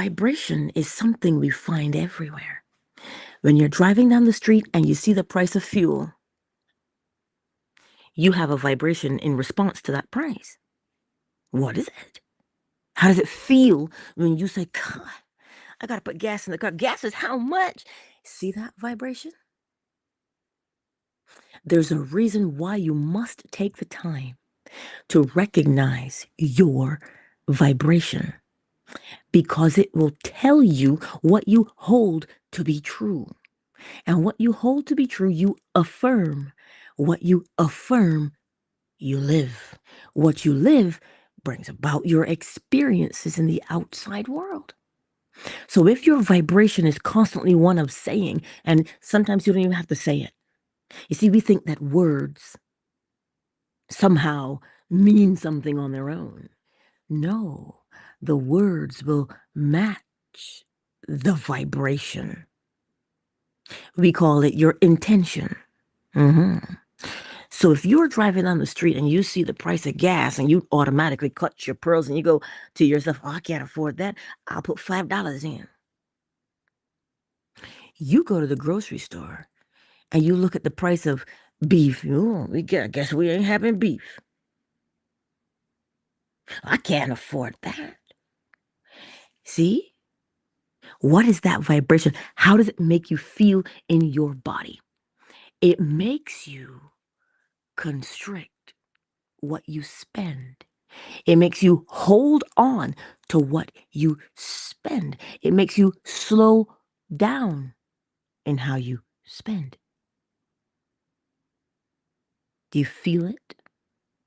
Vibration is something we find everywhere. When you're driving down the street and you see the price of fuel, you have a vibration in response to that price. What is it? How does it feel when you say, God, I got to put gas in the car? Gas is how much? See that vibration? There's a reason why you must take the time to recognize your vibration, because it will tell you what you hold to be true. And what you hold to be true, you affirm. What you affirm, you live. What you live brings about your experiences in the outside world. So if your vibration is constantly one of saying, and sometimes you don't even have to say it. You see, we think that words somehow mean something on their own. No, the words will match the vibration. We call it your intention. So if you're driving down the street and you see the price of gas and you automatically clutch your pearls and you go to yourself, oh, I can't afford that, I'll put $5 in. You go to the grocery store and you look at the price of beef. Oh, I guess we ain't having beef. I can't afford that. See? What is that vibration? How does it make you feel in your body? It makes you constrict what you spend. It makes you hold on to what you spend. It makes you slow down in how you spend. Do you feel it?